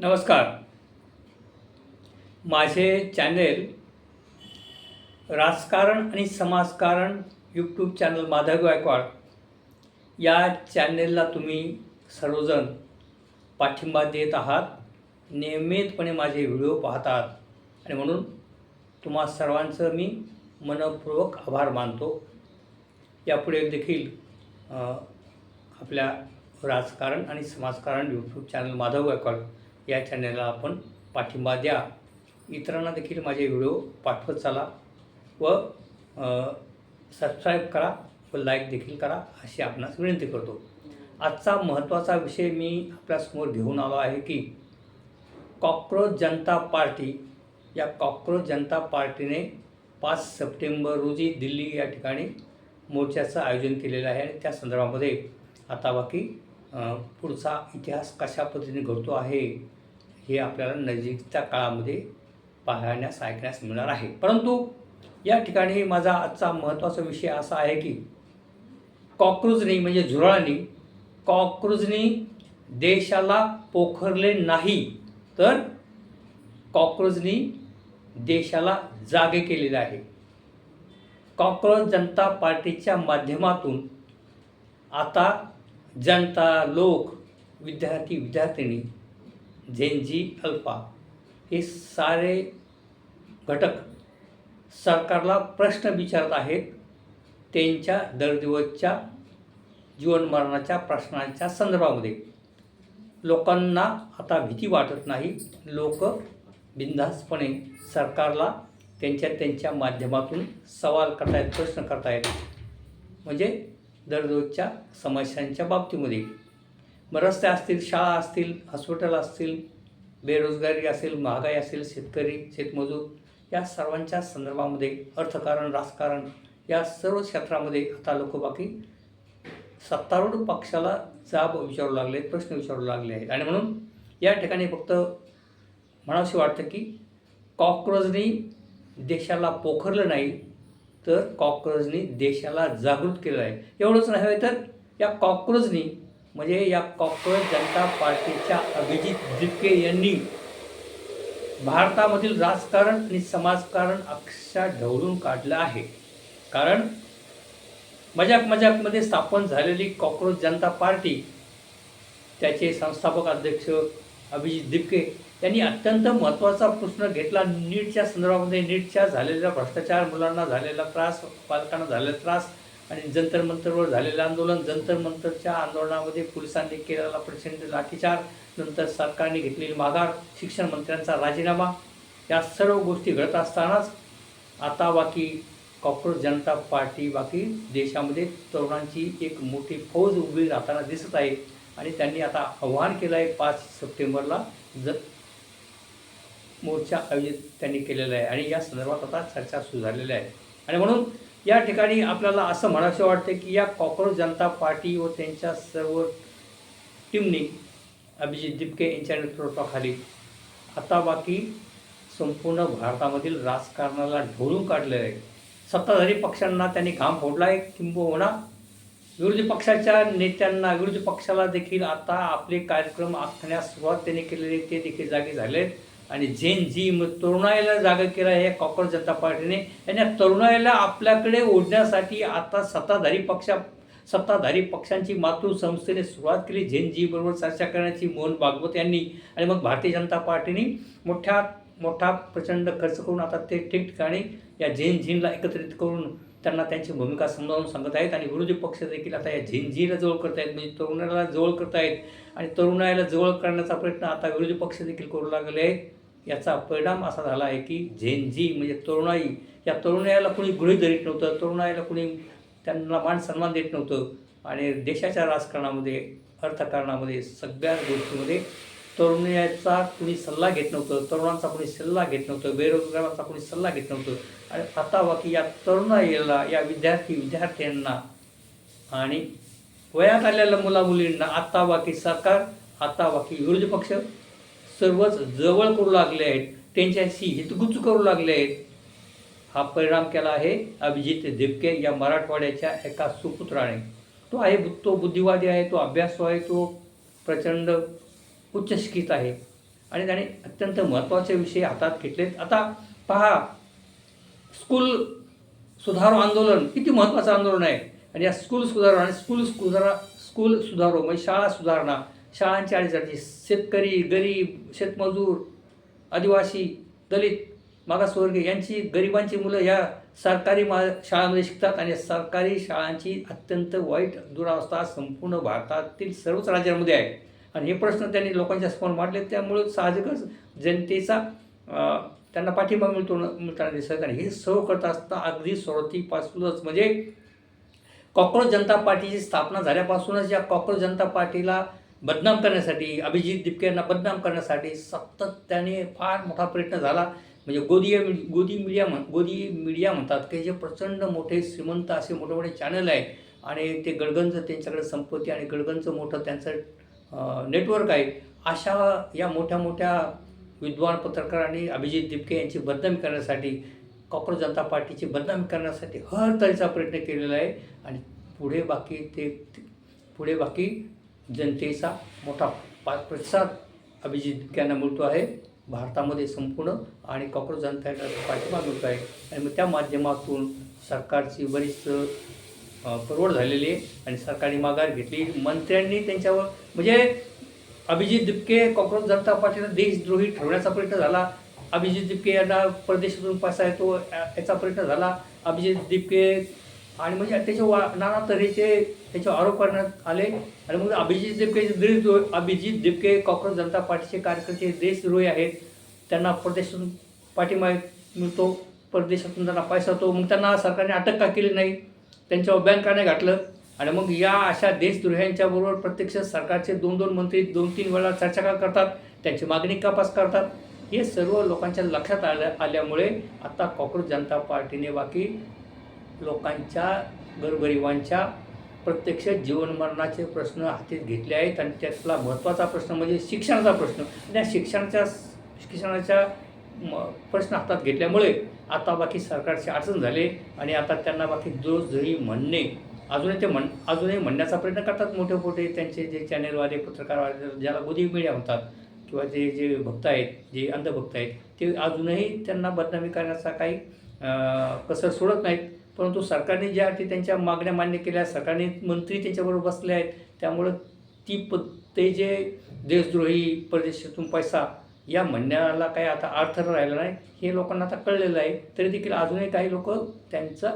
नमस्कार. माझे चॅनेल राजकारण आणि समाजकारण यूट्यूब चॅनल माधव गायकवाड या चॅनेलला तुम्ही सर्वजण पाठिंबा देत आहात, नियमितपणे माझे व्हिडिओ पाहतात आणि म्हणून तुम्हा सर्वांचं मी मनःपूर्वक आभार मानतो. यापुढे देखील आपल्या राजकारण आणि समाजकारण यूट्यूब चॅनल माधव गायकवाड या चॅनलला आपण पाठिंबा द्या. इतरांना देखील माझे व्हिडिओ पाठवत चला व सबस्क्राईब करा व लाईक देखील करा अशी आपणास विनंती करतो. आजचा महत्त्वाचा विषय मी आपल्यासमोर घेऊन आलो आहे की कॉक्रोच जनता पार्टी या कॉक्रोच जनता पार्टीने 5 सप्टेंबर रोजी दिल्ली या ठिकाणी मोर्चाचं आयोजन केलेलं आहे आणि त्या संदर्भामध्ये आता बाकी पुढचा इतिहास कशा पद्धतीने घडतो आहे हे आपल्याला नजीकच्या काळामध्ये पाहण्यास ऐकण्यास मिळणार आहे. परंतु या ठिकाणी माझा आजचा महत्त्वाचा विषय असा आहे की कॉक्रोचनी म्हणजे झुरळांनी कॉक्रोचनी देशाला पोखरले नाही तर कॉक्रोचनी देशाला जागे केलेले आहे. कॉक्रोच जनता पार्टीच्या माध्यमातून आता जनता, लोक, विद्यार्थी, विद्यार्थिनी, झेन झी, अल्फा हे सारे घटक सरकारला प्रश्न विचारत आहेत. त्यांच्या दरदिवसच्या जीवनमरणाच्या प्रश्नांच्या संदर्भामध्ये लोकांना आता भीती वाटत नाही. लोक बिनधास्तपणे सरकारला त्यांच्या माध्यमातून सवाल करतायत, प्रश्न करतायत. म्हणजे दररोजच्या समस्यांच्या बाबतीमध्ये मग रस्ते असतील, शाळा असतील, हॉस्पिटल असतील, बेरोजगारी असेल, महागाई असेल, शेतकरी, शेतमजूर या सर्वांच्या संदर्भामध्ये अर्थकारण, राजकारण या सर्व क्षेत्रामध्ये आता लोक बाकी सत्तारूढ पक्षाला जाब विचारू लागले, प्रश्न विचारू लागले आहेत. आणि म्हणून या ठिकाणी फक्त म्हणावंसे वाटतं की कॉक्रोचनी देशाला पोखरलं नाही तर कॉक्रोचनी देशाला जागृत केलं आहे. एवढंच नव्हे तर या कॉक्रोचनी म्हणजे या कॉक्रोच जनता पार्टीच्या अभिजित दिपके यांनी भारतामधील राजकारण आणि समाजकारण अक्षरशः ढवळून काढलं आहे. कारण मजाकमध्ये स्थापन झालेली कॉक्रोच जनता पार्टी त्याचे संस्थापक अध्यक्ष अभिजित दिपके यांनी अत्यंत महत्त्वाचा प्रश्न घेतला. नीटच्या संदर्भामध्ये नीटच्या झालेला भ्रष्टाचार, मुलांना झालेला त्रास, पालकांना झालेला त्रास आणि जंतर मंतरवर झालेलं आंदोलन, जंतर मंतरच्या आंदोलनामध्ये पोलिसांनी केलेला प्रचंड लाठीचार, नंतर सरकारने घेतलेली माघार, शिक्षण मंत्र्यांचा राजीनामा या सर्व गोष्टी घडत असतानाच आता बाकी कॉक्रोच जनता पार्टी बाकी देशामध्ये तरुणांची एक मोठी फौज उभी राहताना दिसत आहे. आणि त्यांनी आता आव्हान केलं आहे 5 सप्टेंबरला मोर्चा आयोजित त्यांनी केलेला आहे आणि या संदर्भात आता चर्चा सुरू झालेल्या आहे. आणि म्हणून या ठिकाणी आपल्याला असं म्हणावंसं वाटते की या कॉक्रोच जनता पार्टी व त्यांच्या सर्व टीमनी अभिजित दिपके यांच्या नेतृत्वाखाली आता बाकी संपूर्ण भारतामधील राजकारणाला ढवळून काढले आहे. सत्ताधारी पक्षांना त्यांनी घाम फोडला आहे. किंबहुना विरोधी पक्षाच्या नेत्यांना, विरोधी पक्षाला देखील आता आपले कार्यक्रम आखण्यास सुरुवात त्यांनी केलेली ते देखील जागे झाले आहेत. आणि झेन झी तरुणाईला जागा केला आहे या कॉक्रोच जनता पार्टीने. आणि तरुणाईला आपल्याकडे ओढण्यासाठी आता सत्ताधारी पक्षांची मातृसंस्थेने सुरुवात केली झेन झी बरोबर चर्चा करण्याची, मोहन भागवत यांनी. आणि मग भारतीय जनता पार्टीने मोठा प्रचंड खर्च करून आता ते ठिकठिकाणी या झेन झीनला एकत्रित करून त्यांना त्यांची भूमिका समजावून सांगत आहेत. आणि विरोधी पक्ष देखील आता या झेन झीला जवळ करत आहेत, म्हणजे तरुणाला जवळ करत आहेत. आणि तरुणाईला जवळ करण्याचा प्रयत्न आता विरोधी पक्ष देखील करू लागले आहेत. याचा परिणाम असा झाला आहे की झेन झी म्हणजे तरुणाई, या तरुणाईला कुणी गृहीत धरीत नव्हतं, तरुणाईला कुणी त्यांना मान सन्मान देत नव्हतं. आणि देशाच्या राजकारणामध्ये, अर्थकारणामध्ये, सगळ्या गोष्टीमध्ये तरुणाईचा कुणी सल्ला घेत नव्हतं, तरुणांचा कुणी सल्ला घेत नव्हतं, बेरोजगारांचा कुणी सल्ला घेत नव्हतं. आणि आता बाकी या तरुणाईला, या विद्यार्थ्यांना आणि वयात आलेल्या मुलामुलींना आता बाकी सरकार, आता बाकी विरोधी पक्ष सर्वच जवळ करू लागले आहेत, त्यांच्याशी हितगुज करू लागले आहेत. हा परिणाम केला आहे अभिजित दिपके या मराठवाड्याच्या एका सुपुत्राने. तो बुद्धिवादी आहे, तो अभ्यासू आहे, तो प्रचंड उच्च शिक्षित आहे. आणि त्याने अत्यंत महत्त्वाचे विषय हातात घेतलेत. आता पहा, स्कूल सुधारो आंदोलन किती महत्त्वाचं आंदोलन आहे. आणि या स्कूल सुधारो म्हणजे शाळा सुधारणा, शाळांची अडचणी, शेतकरी, गरीब, शेतमजूर, आदिवासी, दलित, मागासवर्गीय यांची, गरिबांची मुलं या सरकारी शाळांमध्ये शिकतात. आणि सरकारी शाळांची अत्यंत वाईट दुरावस्था संपूर्ण भारतातील सर्वच राज्यांमध्ये आहे. आणि हे प्रश्न त्यांनी लोकांच्या समोर मांडले. त्यामुळे साहजिकच जनतेचा त्यांना पाठिंबा मिळताना दिसत. आणि हे सर्व करत असताना अगदी सुरुवातीपासूनच म्हणजे कॉक्रोच जनता पार्टीची स्थापना झाल्यापासूनच या कॉक्रोच जनता पार्टीला बदनाम करण्यासाठी, अभिजित दिपके यांना बदनाम करण्यासाठी सातत्याने फार मोठा प्रयत्न झाला. म्हणजे गोदी मीडिया म्हणतात की जे प्रचंड मोठे श्रीमंत असे मोठे मोठे चॅनल आहे आणि ते गडगंज त्यांच्याकडे संपत्ती आणि गडगंजचं मोठं त्यांचं नेटवर्क आहे. अशा या मोठ्या मोठ्या विद्वान पत्रकारांनी अभिजित दिपके यांची बदनामी करण्यासाठी, कॉक्रोच जनता पार्टीची बदनामी करण्यासाठी हर तऱ्हेचा प्रयत्न केलेला आहे. आणि पुढे बाकी जनतेचा मोठा प्रतिसाद अभिजित दिपके यांना मिळतो आहे भारतामध्ये संपूर्ण. आणि कॉक्रोच जनता पाठिंबा मिळतो आहे. आणि मग त्या माध्यमातून सरकारची बरीच परवड झालेली आहे आणि सरकारने माघार घेतली. मंत्र्यांनी त्यांच्यावर म्हणजे अभिजित दिपके कॉक्रोच जनता पार्टीला देशद्रोही ठरवण्याचा प्रयत्न झाला. अभिजित दिपके यांना परदेशातून पैसा येतो याचा प्रयत्न झाला. अभिजित दिपके आणि म्हणजे त्याचे नाना तऱ्हेचे त्याचे आरोप करण्यात आले. आणि मग अभिजित दिपके कॉक्रोच जनता पार्टीचे कार्यकर्ते देशद्रोही आहेत. त्यांना परदेशातून पाठिंबा मिळतो, परदेशातून त्यांना पैसा येतो. मग त्यांना सरकारने अटक का केली नाही, त्यांच्यावर बॅन का नाही घातलं. आणि मग या अशा देशद्रोह्यांच्याबरोबर प्रत्यक्ष सरकारचे 2-2 मंत्री 2-3 वेळा चर्चा का करतात, त्यांची मागणी का पास करतात. हे सर्व लोकांच्या लक्षात आल्यामुळे आता कॉक्रोच जनता पार्टीने बाकी लोकांच्या गोरगरिबांच्या प्रत्यक्ष जीवनमरणाचे प्रश्न हाती घेतले आहेत. आणि त्यातला महत्त्वाचा प्रश्न म्हणजे शिक्षणाचा प्रश्न. त्या शिक्षणाच्या प्रश्न हातात घेतल्यामुळे आता बाकी सरकारची अडचण झाली. आणि आता त्यांना बाकी जरी म्हणणे अजूनही म्हणण्याचा प्रयत्न करतात मोठे मोठे त्यांचे जे चॅनेलवाले, पत्रकारवाले, ज्याला गोदी मीडिया म्हणतात, किंवा जे भक्त आहेत, जे अंधभक्त आहेत, ते अजूनही त्यांना बदनामी करण्याचा काही कसर सोडत नाहीत. परंतु सरकारने ज्या त्यांच्या मागण्या मान्य केल्या, सरकारने मंत्री त्यांच्याबरोबर बसले आहेत, त्यामुळं ते जे देशद्रोही, परदेशातून पैसा या म्हणण्याला काही आता अर्थ राहिला नाही हे लोकांना आता कळलेलं आहे. तरी देखील अजूनही काही लोक त्यांचा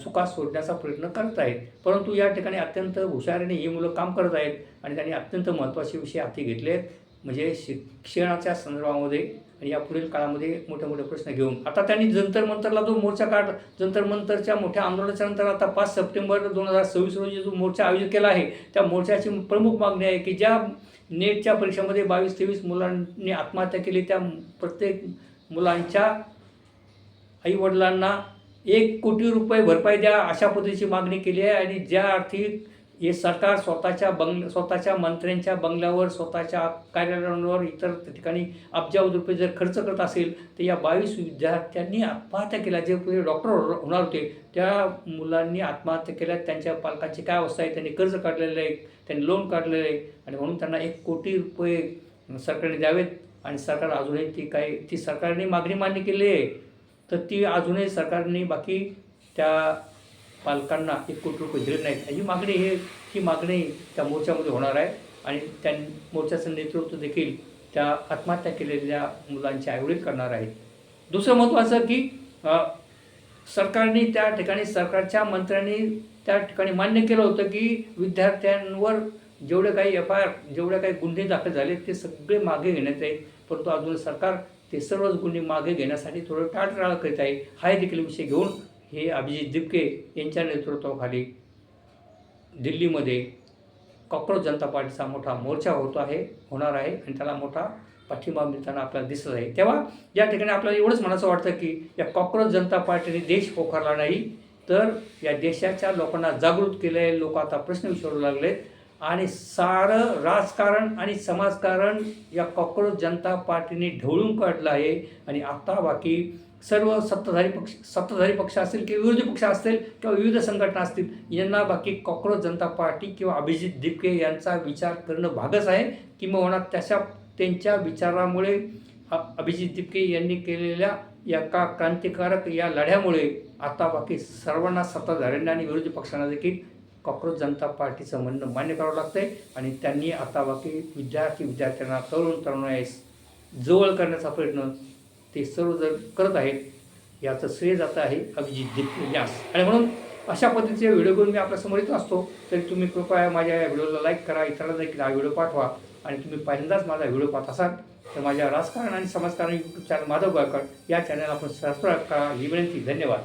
चुका सोडण्याचा प्रयत्न करत आहेत. परंतु या ठिकाणी अत्यंत हुशारीने ही मुलं काम करत आहेत आणि त्यांनी अत्यंत महत्त्वाचे विषय हाती घेतले आहेत. म्हणजे शिक्षणाच्या संदर्भामध्ये आणि या पुढील काळामध्ये मोठे मोठे प्रश्न घेऊन आता त्यांनी जंतर मंतरला जो मोर्चा जंतर मंतरच्या मोठ्या आंदोलनाच्या नंतर आता 5 सप्टेंबर 2026 रोजी जो मोर्चा आयोजित केला आहे, त्या मोर्चाची प्रमुख मागणी आहे की ज्या नेटच्या परीक्षेमध्ये 22-23 मुलांनी आत्महत्या केली, त्या प्रत्येक मुलांच्या आईवडिलांना 1 कोटी रुपये भरपाई द्या अशा पद्धतीची मागणी केली आहे. आणि ज्या अर्थी हे सरकार स्वतःच्या मंत्र्यांच्या बंगल्यावर, स्वतःच्या कार्यालयांवर, इतर ठिकाणी अब्जावधी रुपये जर खर्च करत असेल, तर या 22 विद्यार्थ्यांनी आत्महत्या केल्या. जे पुढे डॉक्टर होणार होते त्या मुलांनी आत्महत्या केल्या. त्यांच्या पालकांची काय अवस्था आहे, त्यांनी कर्ज काढलेलं आहे, त्यांनी लोन काढलेलं आहे आणि म्हणून त्यांना 1 कोटी रुपये सरकारने द्यावेत. आणि सरकार अजूनही ती सरकारने मागणी मान्य केली आहे, तर ती अजूनही सरकारने बाकी त्या पालकांना 1 कोटी रुपये दिले नाहीत. ही मागणी त्या मोर्चामध्ये होणार आहे. आणि त्या मोर्चाचं नेतृत्व देखील त्या आत्महत्या केलेल्या मुलांचे आईवडील करणार आहेत. दुसरं महत्त्वाचं की सरकारने त्या ठिकाणी, सरकारच्या मंत्र्यांनी त्या ठिकाणी मान्य केलं होतं की विद्यार्थ्यांवर जेवढे काही जेवढे काही गुन्हे दाखल झाले ते सगळे मागे घेण्यात आहेत. परंतु अजून सरकार ते सर्वच गुन्हे मागे घेण्यासाठी थोडं टाळाटाळ करीत आहे. हा देखील विषय घेऊन हे अभिजित दिपके यांच्या नेतृत्वाखाली दिल्लीमध्ये कॉक्रोच जनता पार्टीचा मोठा मोर्चा होणार आहे आणि त्याला मोठा पाठिंबा मिळताना आपल्याला दिसत आहे. तेव्हा या ठिकाणी आपल्याला एवढंच म्हणायचं वाटतं की या कॉक्रोच जनता पार्टीने देश पोखरला नाही, तर या देशाच्या लोकांना जागृत केलं आहे. लोक आता प्रश्न विचारू लागलेत आणि सारं राजकारण आणि समाजकारण या कॉक्रोच जनता पार्टीने ढवळून काढलं आहे. आणि आता बाकी सर्व सत्ताधारी पक्ष असतील किंवा विरोधी पक्ष असतील किंवा विविध संघटना असतील, यांना बाकी कॉक्रोच जनता पार्टी किंवा अभिजित दिपके यांचा विचार करणं भागच आहे. किंवा तशा त्यांच्या विचारामुळे अभिजित दीपके यांनी केलेल्या एका क्रांतिकारक या लढ्यामुळे आता बाकी सर्वांना सत्ताधाऱ्यांना आणि विरोधी पक्षांना देखील कॉक्रोच जनता पार्टीचं म्हणणं मान्य करावं लागतं आहे आणि त्यांनी आता बाकी विद्यार्थ्यांना तरुणाईस जवळ करण्याचा प्रयत्न ते सर्व जर करत आहेत याचं श्रेय जातं आहे अभिजित दीपके यास. आणि म्हणून अशा पद्धतीचे व्हिडिओ घेऊन मी आपल्यासमोर येत असतो. तरी तुम्ही कृपया माझ्या या व्हिडिओला लाईक करा, इतरांना देखील हा व्हिडिओ पाठवा. आणि तुम्ही पहिल्यांदाच माझा व्हिडिओ पाहत असाल तर माझ्या राजकारण आणि समाजकारण यूट्यूब चॅनल माधव गायकवाड या चॅनल आपण सबस्क्राईब करा ही विनंती. धन्यवाद.